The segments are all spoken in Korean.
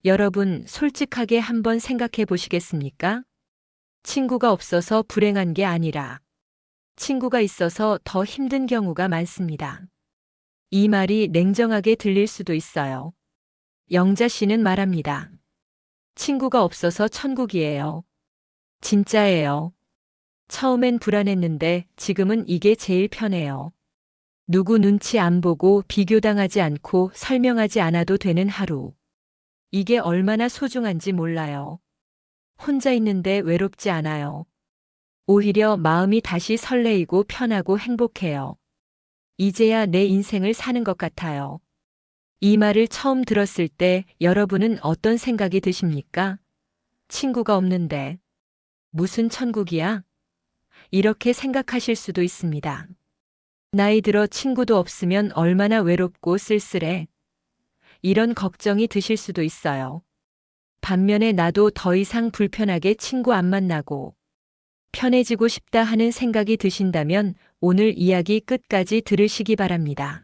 여러분, 솔직하게 한번 생각해 보시겠습니까? 친구가 없어서 불행한 게 아니라 친구가 있어서 더 힘든 경우가 많습니다. 이 말이 냉정하게 들릴 수도 있어요. 영자 씨는 말합니다. 친구가 없어서 천국이에요. 진짜예요. 처음엔 불안했는데 지금은 이게 제일 편해요. 누구 눈치 안 보고 비교당하지 않고 설명하지 않아도 되는 하루. 이게 얼마나 소중한지 몰라요. 혼자 있는데 외롭지 않아요. 오히려 마음이 다시 설레이고 편하고 행복해요. 이제야 내 인생을 사는 것 같아요. 이 말을 처음 들었을 때 여러분은 어떤 생각이 드십니까? 친구가 없는데 무슨 천국이야? 이렇게 생각하실 수도 있습니다. 나이 들어 친구도 없으면 얼마나 외롭고 쓸쓸해. 이런 걱정이 드실 수도 있어요. 반면에 나도 더 이상 불편하게 친구 안 만나고 편해지고 싶다 하는 생각이 드신다면 오늘 이야기 끝까지 들으시기 바랍니다.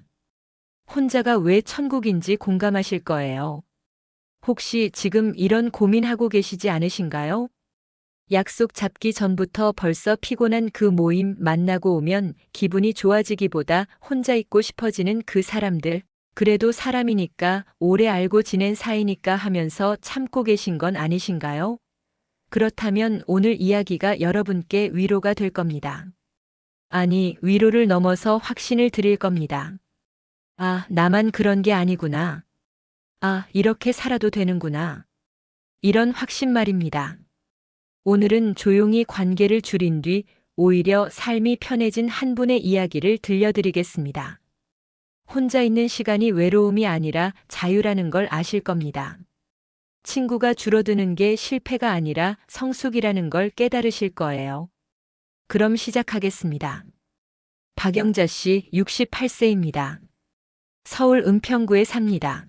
혼자가 왜 천국인지 공감하실 거예요. 혹시 지금 이런 고민하고 계시지 않으신가요? 약속 잡기 전부터 벌써 피곤한 그 모임 만나고 오면 기분이 좋아지기보다 혼자 있고 싶어지는 그 사람들, 그래도 사람이니까 오래 알고 지낸 사이니까 하면서 참고 계신 건 아니신가요? 그렇다면 오늘 이야기가 여러분께 위로가 될 겁니다. 아니, 위로를 넘어서 확신을 드릴 겁니다. 아, 나만 그런 게 아니구나. 아, 이렇게 살아도 되는구나. 이런 확신 말입니다. 오늘은 조용히 관계를 줄인 뒤 오히려 삶이 편해진 한 분의 이야기를 들려드리겠습니다. 혼자 있는 시간이 외로움이 아니라 자유라는 걸 아실 겁니다. 친구가 줄어드는 게 실패가 아니라 성숙이라는 걸 깨달으실 거예요. 그럼 시작하겠습니다. 박영자 씨 68세입니다. 서울 은평구에 삽니다.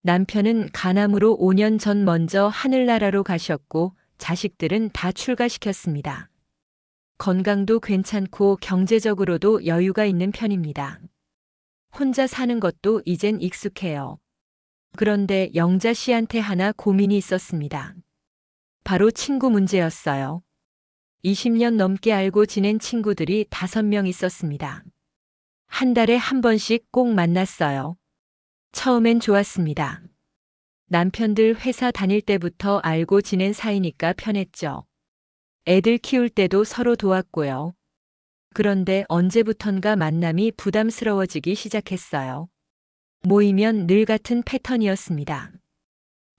남편은 간암으로 5년 전 먼저 하늘나라로 가셨고 자식들은 다 출가시켰습니다. 건강도 괜찮고 경제적으로도 여유가 있는 편입니다. 혼자 사는 것도 이젠 익숙해요. 그런데 영자 씨한테 하나 고민이 있었습니다. 바로 친구 문제였어요. 20년 넘게 알고 지낸 친구들이 5명 있었습니다. 한 달에 한 번씩 꼭 만났어요. 처음엔 좋았습니다. 남편들 회사 다닐 때부터 알고 지낸 사이니까 편했죠. 애들 키울 때도 서로 도왔고요. 그런데 언제부턴가 만남이 부담스러워지기 시작했어요. 모이면 늘 같은 패턴이었습니다.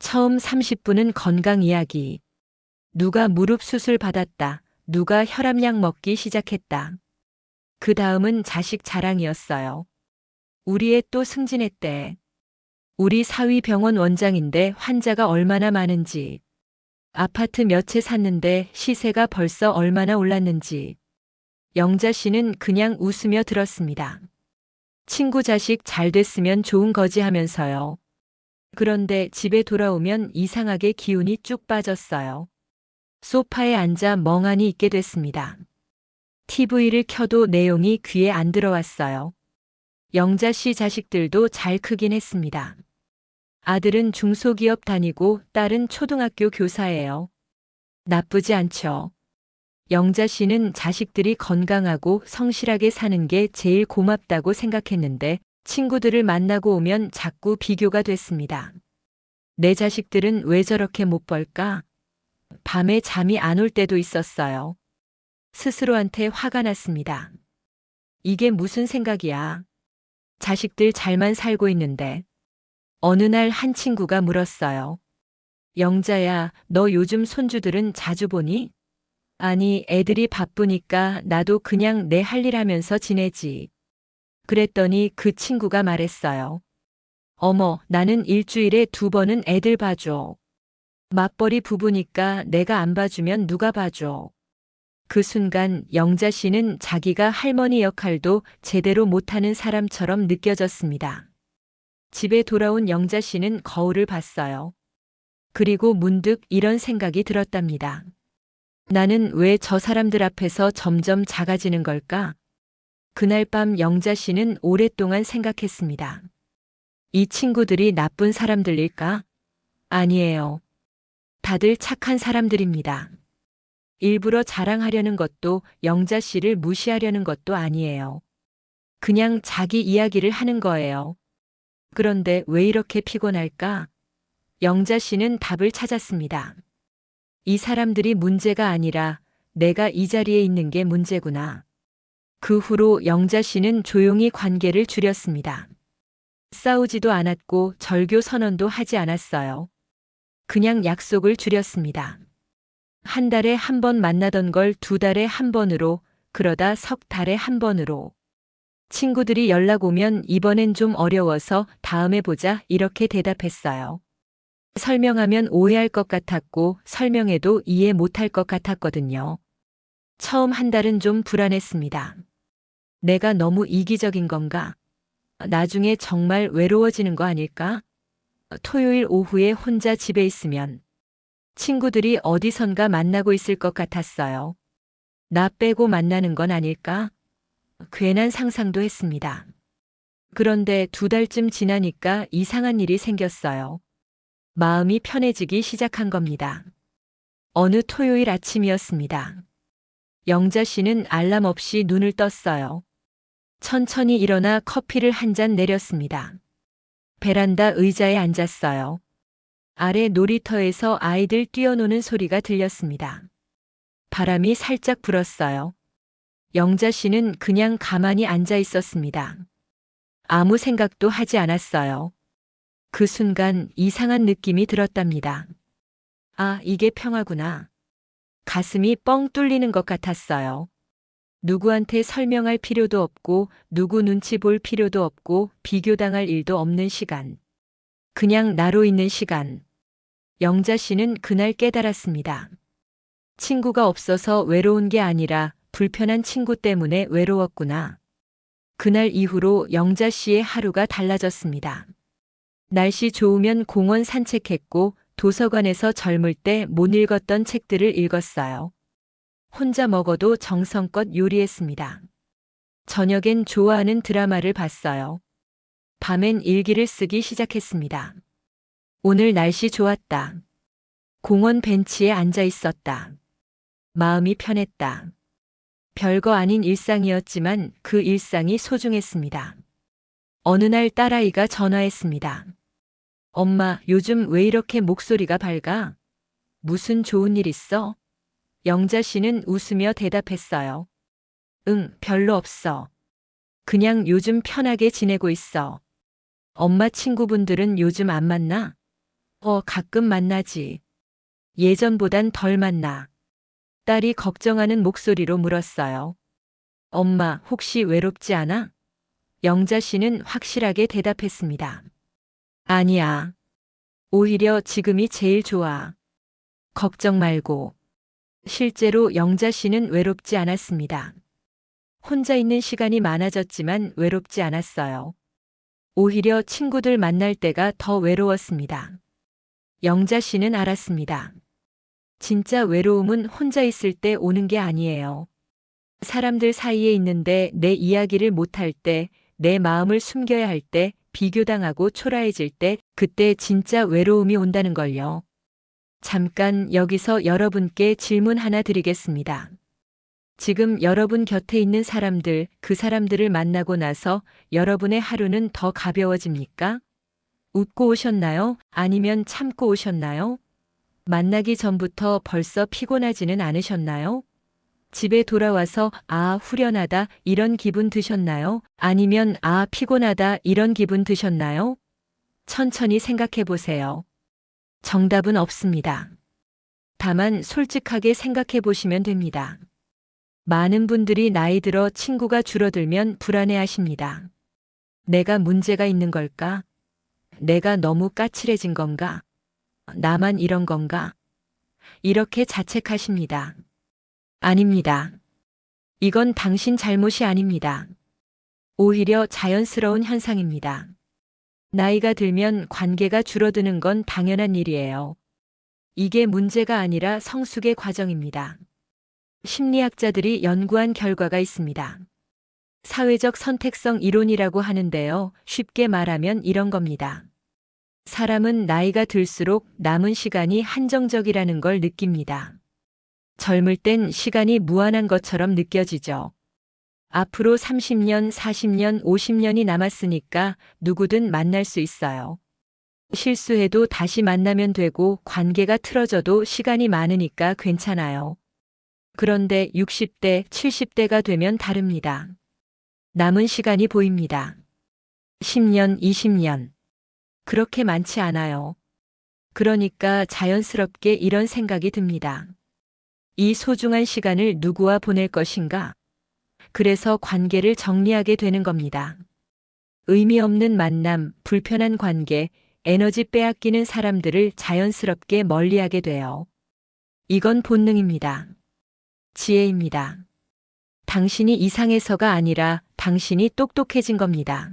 처음 30분은 건강 이야기. 누가 무릎 수술 받았다. 누가 혈압약 먹기 시작했다. 그 다음은 자식 자랑이었어요. 우리 애 또 승진했대. 우리 사위 병원 원장인데 환자가 얼마나 많은지. 아파트 몇 채 샀는데 시세가 벌써 얼마나 올랐는지. 영자 씨는 그냥 웃으며 들었습니다. 친구 자식 잘 됐으면 좋은 거지 하면서요. 그런데 집에 돌아오면 이상하게 기운이 쭉 빠졌어요. 소파에 앉아 멍하니 있게 됐습니다. TV를 켜도 내용이 귀에 안 들어왔어요. 영자 씨 자식들도 잘 크긴 했습니다. 아들은 중소기업 다니고 딸은 초등학교 교사예요. 나쁘지 않죠. 영자 씨는 자식들이 건강하고 성실하게 사는 게 제일 고맙다고 생각했는데 친구들을 만나고 오면 자꾸 비교가 됐습니다. 내 자식들은 왜 저렇게 못 벌까? 밤에 잠이 안 올 때도 있었어요. 스스로한테 화가 났습니다. 이게 무슨 생각이야? 자식들 잘만 살고 있는데. 어느 날 한 친구가 물었어요. 영자야, 너 요즘 손주들은 자주 보니? 아니, 애들이 바쁘니까 나도 그냥 내 할 일 하면서 지내지. 그랬더니 그 친구가 말했어요. 어머, 나는 일주일에 2번은 애들 봐줘. 맞벌이 부부니까 내가 안 봐주면 누가 봐줘. 그 순간 영자 씨는 자기가 할머니 역할도 제대로 못하는 사람처럼 느껴졌습니다. 집에 돌아온 영자 씨는 거울을 봤어요. 그리고 문득 이런 생각이 들었답니다. 나는 왜 저 사람들 앞에서 점점 작아지는 걸까? 그날 밤 영자 씨는 오랫동안 생각했습니다. 이 친구들이 나쁜 사람들일까? 아니에요. 다들 착한 사람들입니다. 일부러 자랑하려는 것도 영자 씨를 무시하려는 것도 아니에요. 그냥 자기 이야기를 하는 거예요. 그런데 왜 이렇게 피곤할까? 영자 씨는 답을 찾았습니다. 이 사람들이 문제가 아니라 내가 이 자리에 있는 게 문제구나. 그 후로 영자 씨는 조용히 관계를 줄였습니다. 싸우지도 않았고 절교 선언도 하지 않았어요. 그냥 약속을 줄였습니다. 한 달에 한 번 만나던 걸 두 달에 한 번으로, 그러다 석 달에 한 번으로. 친구들이 연락 오면 이번엔 좀 어려워서 다음에 보자 이렇게 대답했어요. 설명하면 오해할 것 같았고 설명해도 이해 못할 것 같았거든요. 처음 한 달은 좀 불안했습니다. 내가 너무 이기적인 건가? 나중에 정말 외로워지는 거 아닐까? 토요일 오후에 혼자 집에 있으면 친구들이 어디선가 만나고 있을 것 같았어요. 나 빼고 만나는 건 아닐까? 괜한 상상도 했습니다. 그런데 두 달쯤 지나니까 이상한 일이 생겼어요. 마음이 편해지기 시작한 겁니다. 어느 토요일 아침이었습니다. 영자 씨는 알람 없이 눈을 떴어요. 천천히 일어나 커피를 한 잔 내렸습니다. 베란다 의자에 앉았어요. 아래 놀이터에서 아이들 뛰어노는 소리가 들렸습니다. 바람이 살짝 불었어요. 영자 씨는 그냥 가만히 앉아 있었습니다. 아무 생각도 하지 않았어요. 그 순간 이상한 느낌이 들었답니다. 아, 이게 평화구나. 가슴이 뻥 뚫리는 것 같았어요. 누구한테 설명할 필요도 없고 누구 눈치 볼 필요도 없고 비교당할 일도 없는 시간. 그냥 나로 있는 시간. 영자 씨는 그날 깨달았습니다. 친구가 없어서 외로운 게 아니라 불편한 친구 때문에 외로웠구나. 그날 이후로 영자 씨의 하루가 달라졌습니다. 날씨 좋으면 공원 산책했고 도서관에서 젊을 때 못 읽었던 책들을 읽었어요. 혼자 먹어도 정성껏 요리했습니다. 저녁엔 좋아하는 드라마를 봤어요. 밤엔 일기를 쓰기 시작했습니다. 오늘 날씨 좋았다. 공원 벤치에 앉아 있었다. 마음이 편했다. 별거 아닌 일상이었지만 그 일상이 소중했습니다. 어느 날 딸아이가 전화했습니다. 엄마, 요즘 왜 이렇게 목소리가 밝아? 무슨 좋은 일 있어? 영자 씨는 웃으며 대답했어요. 응, 별로 없어. 그냥 요즘 편하게 지내고 있어. 엄마 친구분들은 요즘 안 만나? 가끔 만나지. 예전보단 덜 만나. 딸이 걱정하는 목소리로 물었어요. 엄마, 혹시 외롭지 않아? 영자 씨는 확실하게 대답했습니다. 아니야. 오히려 지금이 제일 좋아. 걱정 말고. 실제로 영자 씨는 외롭지 않았습니다. 혼자 있는 시간이 많아졌지만 외롭지 않았어요. 오히려 친구들 만날 때가 더 외로웠습니다. 영자 씨는 알았습니다. 진짜 외로움은 혼자 있을 때 오는 게 아니에요. 사람들 사이에 있는데 내 이야기를 못할 때, 내 마음을 숨겨야 할 때, 비교당하고 초라해질 때, 그때 진짜 외로움이 온다는 걸요. 잠깐 여기서 여러분께 질문 하나 드리겠습니다. 지금 여러분 곁에 있는 사람들, 그 사람들을 만나고 나서 여러분의 하루는 더 가벼워집니까? 웃고 오셨나요? 아니면 참고 오셨나요? 만나기 전부터 벌써 피곤하지는 않으셨나요? 집에 돌아와서 아, 후련하다 이런 기분 드셨나요? 아니면 아, 피곤하다 이런 기분 드셨나요? 천천히 생각해 보세요. 정답은 없습니다. 다만 솔직하게 생각해 보시면 됩니다. 많은 분들이 나이 들어 친구가 줄어들면 불안해 하십니다. 내가 문제가 있는 걸까? 내가 너무 까칠해진 건가? 나만 이런 건가? 이렇게 자책하십니다. 아닙니다. 이건 당신 잘못이 아닙니다. 오히려 자연스러운 현상입니다. 나이가 들면 관계가 줄어드는 건 당연한 일이에요. 이게 문제가 아니라 성숙의 과정입니다. 심리학자들이 연구한 결과가 있습니다. 사회적 선택성 이론이라고 하는데요. 쉽게 말하면 이런 겁니다. 사람은 나이가 들수록 남은 시간이 한정적이라는 걸 느낍니다. 젊을 땐 시간이 무한한 것처럼 느껴지죠. 앞으로 30년, 40년, 50년이 남았으니까 누구든 만날 수 있어요. 실수해도 다시 만나면 되고 관계가 틀어져도 시간이 많으니까 괜찮아요. 그런데 60대, 70대가 되면 다릅니다. 남은 시간이 보입니다. 10년, 20년. 그렇게 많지 않아요. 그러니까 자연스럽게 이런 생각이 듭니다. 이 소중한 시간을 누구와 보낼 것인가? 그래서 관계를 정리하게 되는 겁니다. 의미 없는 만남, 불편한 관계, 에너지 빼앗기는 사람들을 자연스럽게 멀리하게 돼요. 이건 본능입니다. 지혜입니다. 당신이 이상해서가 아니라 당신이 똑똑해진 겁니다.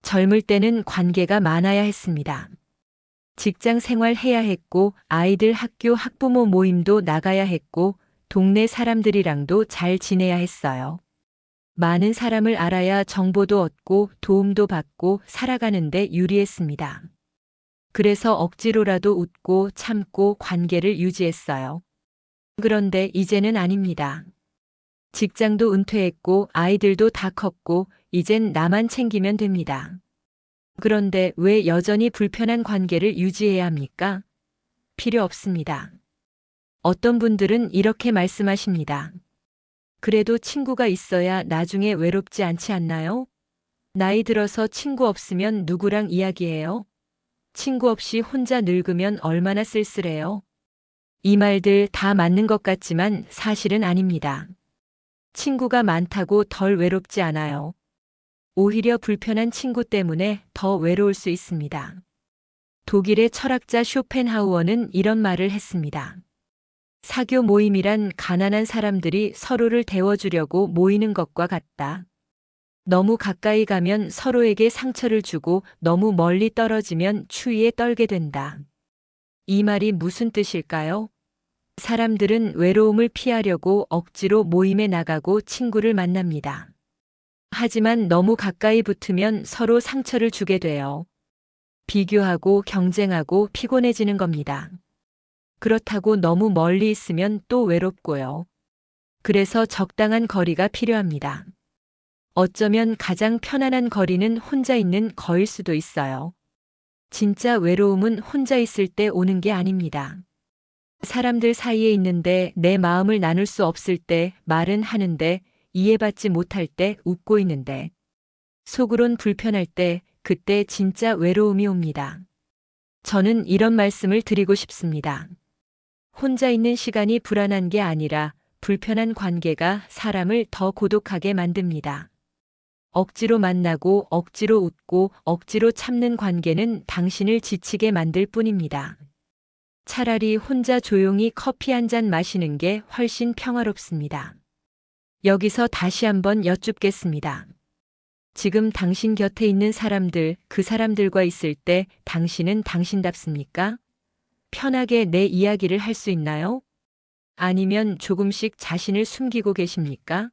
젊을 때는 관계가 많아야 했습니다. 직장 생활 해야 했고, 아이들 학교 학부모 모임도 나가야 했고, 동네 사람들이랑도 잘 지내야 했어요. 많은 사람을 알아야 정보도 얻고 도움도 받고 살아가는데 유리했습니다. 그래서 억지로라도 웃고 참고 관계를 유지했어요. 그런데 이제는 아닙니다. 직장도 은퇴했고 아이들도 다 컸고 이젠 나만 챙기면 됩니다. 그런데 왜 여전히 불편한 관계를 유지해야 합니까? 필요 없습니다. 어떤 분들은 이렇게 말씀하십니다. 그래도 친구가 있어야 나중에 외롭지 않지 않나요? 나이 들어서 친구 없으면 누구랑 이야기해요? 친구 없이 혼자 늙으면 얼마나 쓸쓸해요? 이 말들 다 맞는 것 같지만 사실은 아닙니다. 친구가 많다고 덜 외롭지 않아요. 오히려 불편한 친구 때문에 더 외로울 수 있습니다. 독일의 철학자 쇼펜하우어는 이런 말을 했습니다. 사교 모임이란 가난한 사람들이 서로를 데워주려고 모이는 것과 같다. 너무 가까이 가면 서로에게 상처를 주고 너무 멀리 떨어지면 추위에 떨게 된다. 이 말이 무슨 뜻일까요? 사람들은 외로움을 피하려고 억지로 모임에 나가고 친구를 만납니다. 하지만 너무 가까이 붙으면 서로 상처를 주게 돼요. 비교하고 경쟁하고 피곤해지는 겁니다. 그렇다고 너무 멀리 있으면 또 외롭고요. 그래서 적당한 거리가 필요합니다. 어쩌면 가장 편안한 거리는 혼자 있는 거일 수도 있어요. 진짜 외로움은 혼자 있을 때 오는 게 아닙니다. 사람들 사이에 있는데 내 마음을 나눌 수 없을 때 말은 하는데 이해받지 못할 때 웃고 있는데 속으론 불편할 때 그때 진짜 외로움이 옵니다. 저는 이런 말씀을 드리고 싶습니다. 혼자 있는 시간이 불안한 게 아니라 불편한 관계가 사람을 더 고독하게 만듭니다. 억지로 만나고 억지로 웃고 억지로 참는 관계는 당신을 지치게 만들 뿐입니다. 차라리 혼자 조용히 커피 한 잔 마시는 게 훨씬 평화롭습니다. 여기서 다시 한번 여쭙겠습니다. 지금 당신 곁에 있는 사람들, 그 사람들과 있을 때 당신은 당신답습니까? 편하게 내 이야기를 할 수 있나요? 아니면 조금씩 자신을 숨기고 계십니까?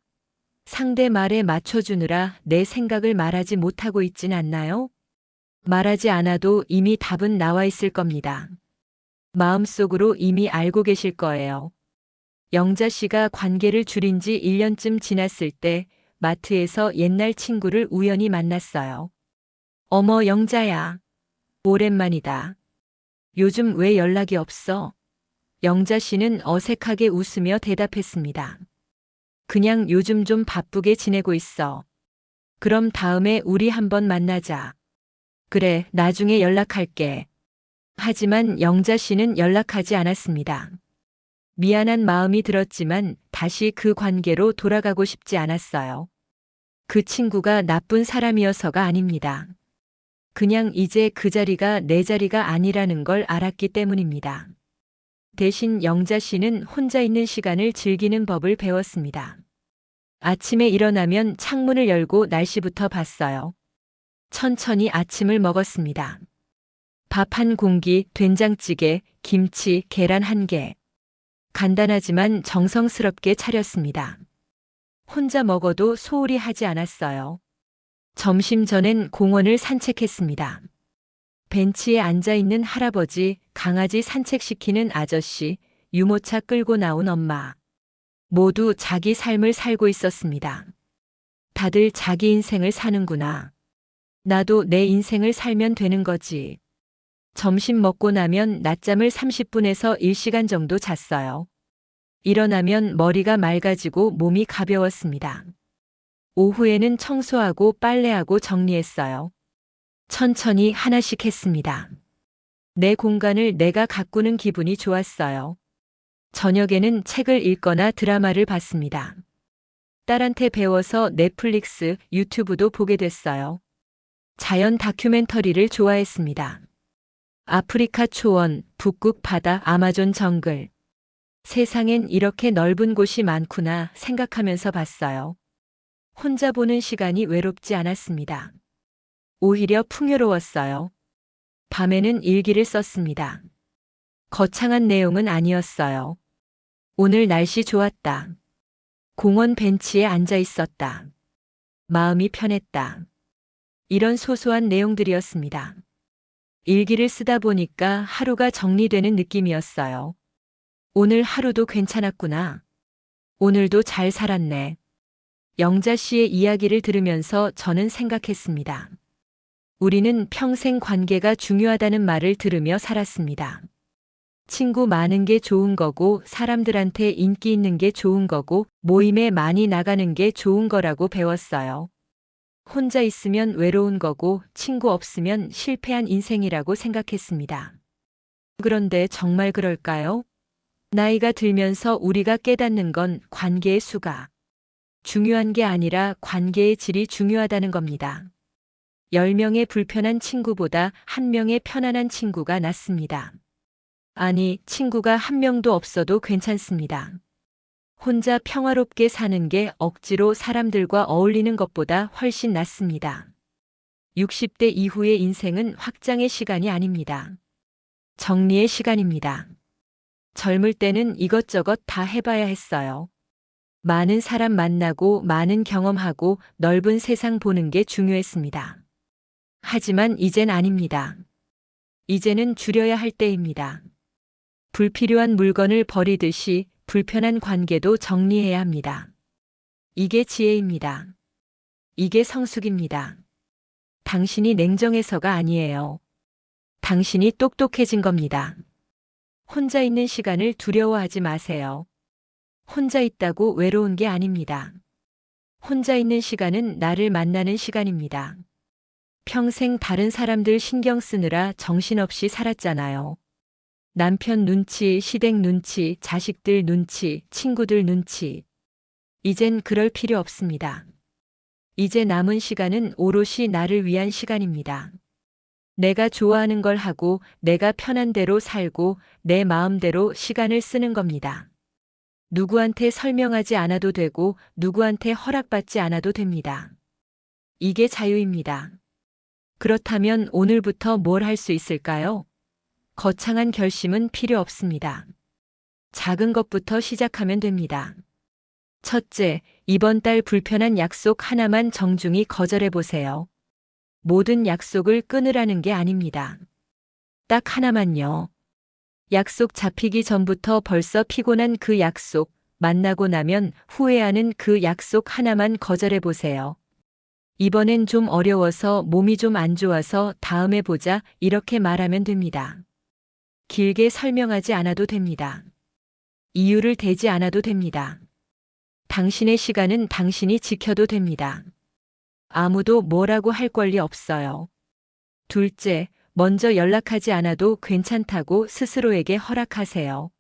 상대 말에 맞춰주느라 내 생각을 말하지 못하고 있진 않나요? 말하지 않아도 이미 답은 나와 있을 겁니다. 마음속으로 이미 알고 계실 거예요. 영자 씨가 관계를 줄인 지 1년쯤 지났을 때 마트에서 옛날 친구를 우연히 만났어요. 어머, 영자야. 오랜만이다. 요즘 왜 연락이 없어? 영자 씨는 어색하게 웃으며 대답했습니다. 그냥 요즘 좀 바쁘게 지내고 있어. 그럼 다음에 우리 한번 만나자. 그래, 나중에 연락할게. 하지만 영자 씨는 연락하지 않았습니다. 미안한 마음이 들었지만 다시 그 관계로 돌아가고 싶지 않았어요. 그 친구가 나쁜 사람이어서가 아닙니다. 그냥 이제 그 자리가 내 자리가 아니라는 걸 알았기 때문입니다. 대신 영자 씨는 혼자 있는 시간을 즐기는 법을 배웠습니다. 아침에 일어나면 창문을 열고 날씨부터 봤어요. 천천히 아침을 먹었습니다. 밥 한 공기, 된장찌개, 김치, 계란 한 개. 간단하지만 정성스럽게 차렸습니다. 혼자 먹어도 소홀히 하지 않았어요. 점심 전엔 공원을 산책했습니다. 벤치에 앉아 있는 할아버지, 강아지 산책시키는 아저씨, 유모차 끌고 나온 엄마. 모두 자기 삶을 살고 있었습니다. 다들 자기 인생을 사는구나. 나도 내 인생을 살면 되는 거지. 점심 먹고 나면 낮잠을 30분에서 1시간 정도 잤어요. 일어나면 머리가 맑아지고 몸이 가벼웠습니다. 오후에는 청소하고 빨래하고 정리했어요. 천천히 하나씩 했습니다. 내 공간을 내가 가꾸는 기분이 좋았어요. 저녁에는 책을 읽거나 드라마를 봤습니다. 딸한테 배워서 넷플릭스, 유튜브도 보게 됐어요. 자연 다큐멘터리를 좋아했습니다. 아프리카 초원, 북극 바다, 아마존 정글. 세상엔 이렇게 넓은 곳이 많구나 생각하면서 봤어요. 혼자 보는 시간이 외롭지 않았습니다. 오히려 풍요로웠어요. 밤에는 일기를 썼습니다. 거창한 내용은 아니었어요. 오늘 날씨 좋았다. 공원 벤치에 앉아 있었다. 마음이 편했다. 이런 소소한 내용들이었습니다. 일기를 쓰다 보니까 하루가 정리되는 느낌이었어요. 오늘 하루도 괜찮았구나. 오늘도 잘 살았네. 영자 씨의 이야기를 들으면서 저는 생각했습니다. 우리는 평생 관계가 중요하다는 말을 들으며 살았습니다. 친구 많은 게 좋은 거고, 사람들한테 인기 있는 게 좋은 거고, 모임에 많이 나가는 게 좋은 거라고 배웠어요. 혼자 있으면 외로운 거고, 친구 없으면 실패한 인생이라고 생각했습니다. 그런데 정말 그럴까요? 나이가 들면서 우리가 깨닫는 건 관계의 수가 중요한 게 아니라 관계의 질이 중요하다는 겁니다. 10명의 불편한 친구보다 1명의 편안한 친구가 낫습니다. 아니, 친구가 1명도 없어도 괜찮습니다. 혼자 평화롭게 사는 게 억지로 사람들과 어울리는 것보다 훨씬 낫습니다. 60대 이후의 인생은 확장의 시간이 아닙니다. 정리의 시간입니다. 젊을 때는 이것저것 다 해봐야 했어요. 많은 사람 만나고 많은 경험하고 넓은 세상 보는 게 중요했습니다. 하지만 이젠 아닙니다. 이제는 줄여야 할 때입니다. 불필요한 물건을 버리듯이 불편한 관계도 정리해야 합니다. 이게 지혜입니다. 이게 성숙입니다. 당신이 냉정해서가 아니에요. 당신이 똑똑해진 겁니다. 혼자 있는 시간을 두려워하지 마세요. 혼자 있다고 외로운 게 아닙니다. 혼자 있는 시간은 나를 만나는 시간입니다. 평생 다른 사람들 신경 쓰느라 정신없이 살았잖아요. 남편 눈치, 시댁 눈치, 자식들 눈치, 친구들 눈치. 이젠 그럴 필요 없습니다. 이제 남은 시간은 오롯이 나를 위한 시간입니다. 내가 좋아하는 걸 하고 내가 편한 대로 살고 내 마음대로 시간을 쓰는 겁니다. 누구한테 설명하지 않아도 되고 누구한테 허락받지 않아도 됩니다. 이게 자유입니다. 그렇다면 오늘부터 뭘 할 수 있을까요? 거창한 결심은 필요 없습니다. 작은 것부터 시작하면 됩니다. 첫째, 이번 달 불편한 약속 하나만 정중히 거절해 보세요. 모든 약속을 끊으라는 게 아닙니다. 딱 하나만요. 약속 잡히기 전부터 벌써 피곤한 그 약속, 만나고 나면 후회하는 그 약속 하나만 거절해 보세요. 이번엔 좀 어려워서 몸이 좀 안 좋아서 다음에 보자 이렇게 말하면 됩니다. 길게 설명하지 않아도 됩니다. 이유를 대지 않아도 됩니다. 당신의 시간은 당신이 지켜도 됩니다. 아무도 뭐라고 할 권리 없어요. 둘째, 먼저 연락하지 않아도 괜찮다고 스스로에게 허락하세요.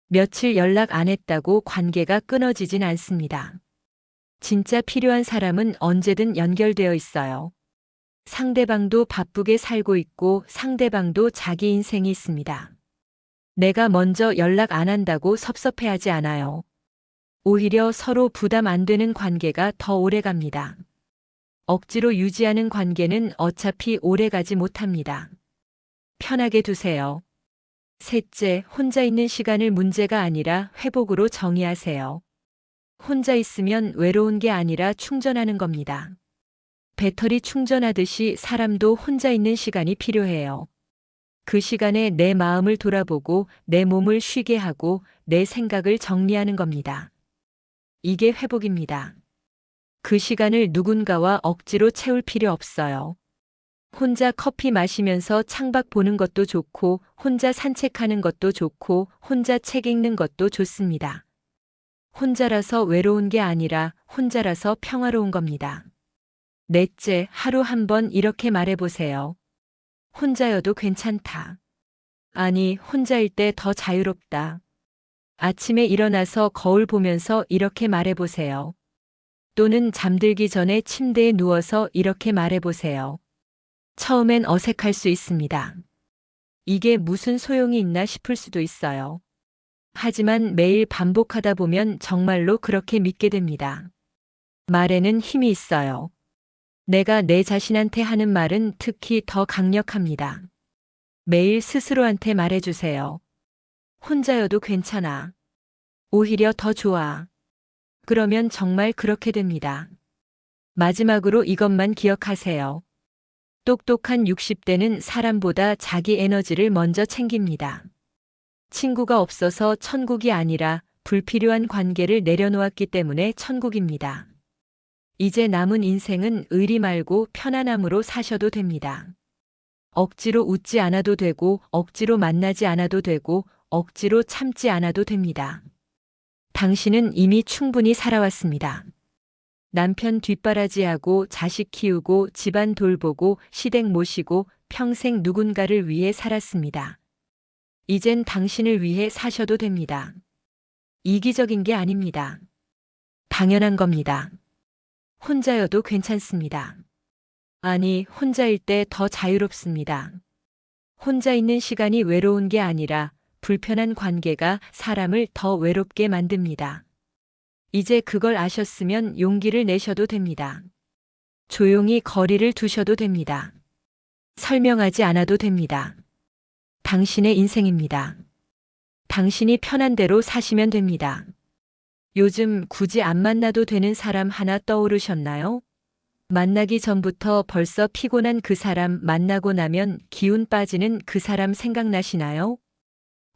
며칠 연락 안 했다고 관계가 끊어지진 않습니다. 진짜 필요한 사람은 언제든 연결되어 있어요. 상대방도 바쁘게 살고 있고 상대방도 자기 인생이 있습니다. 내가 먼저 연락 안 한다고 섭섭해하지 않아요. 오히려 서로 부담 안 되는 관계가 더 오래 갑니다. 억지로 유지하는 관계는 어차피 오래 가지 못합니다. 편하게 두세요. 셋째, 혼자 있는 시간을 문제가 아니라 회복으로 정의하세요. 혼자 있으면 외로운 게 아니라 충전하는 겁니다. 배터리 충전하듯이 사람도 혼자 있는 시간이 필요해요. 그 시간에 내 마음을 돌아보고 내 몸을 쉬게 하고 내 생각을 정리하는 겁니다. 이게 회복입니다. 그 시간을 누군가와 억지로 채울 필요 없어요. 혼자 커피 마시면서 창밖 보는 것도 좋고, 혼자 산책하는 것도 좋고, 혼자 책 읽는 것도 좋습니다. 혼자라서 외로운 게 아니라 혼자라서 평화로운 겁니다. 넷째, 하루 한 번 이렇게 말해보세요. 혼자여도 괜찮다. 아니, 혼자일 때 더 자유롭다. 아침에 일어나서 거울 보면서 이렇게 말해보세요. 또는 잠들기 전에 침대에 누워서 이렇게 말해보세요. 처음엔 어색할 수 있습니다. 이게 무슨 소용이 있나 싶을 수도 있어요. 하지만 매일 반복하다 보면 정말로 그렇게 믿게 됩니다. 말에는 힘이 있어요. 내가 내 자신한테 하는 말은 특히 더 강력합니다. 매일 스스로한테 말해주세요. 혼자여도 괜찮아. 오히려 더 좋아. 그러면 정말 그렇게 됩니다. 마지막으로 이것만 기억하세요. 똑똑한 60대는 사람보다 자기 에너지를 먼저 챙깁니다. 친구가 없어서 천국이 아니라 불필요한 관계를 내려놓았기 때문에 천국입니다. 이제 남은 인생은 의리 말고 편안함으로 사셔도 됩니다. 억지로 웃지 않아도 되고, 억지로 만나지 않아도 되고, 억지로 참지 않아도 됩니다. 당신은 이미 충분히 살아왔습니다. 남편 뒷바라지하고 자식 키우고 집안 돌보고 시댁 모시고 평생 누군가를 위해 살았습니다. 이젠 당신을 위해 사셔도 됩니다. 이기적인 게 아닙니다. 당연한 겁니다. 혼자여도 괜찮습니다. 아니, 혼자일 때 더 자유롭습니다. 혼자 있는 시간이 외로운 게 아니라 불편한 관계가 사람을 더 외롭게 만듭니다. 이제 그걸 아셨으면 용기를 내셔도 됩니다. 조용히 거리를 두셔도 됩니다. 설명하지 않아도 됩니다. 당신의 인생입니다. 당신이 편한 대로 사시면 됩니다. 요즘 굳이 안 만나도 되는 사람 하나 떠오르셨나요? 만나기 전부터 벌써 피곤한 그 사람, 만나고 나면 기운 빠지는 그 사람 생각나시나요?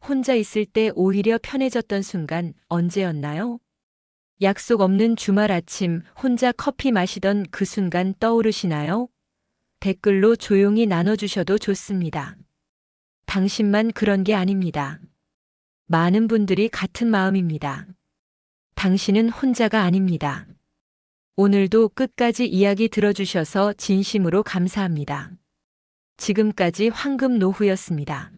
혼자 있을 때 오히려 편해졌던 순간 언제였나요? 약속 없는 주말 아침 혼자 커피 마시던 그 순간 떠오르시나요? 댓글로 조용히 나눠주셔도 좋습니다. 당신만 그런 게 아닙니다. 많은 분들이 같은 마음입니다. 당신은 혼자가 아닙니다. 오늘도 끝까지 이야기 들어주셔서 진심으로 감사합니다. 지금까지 황금노후였습니다.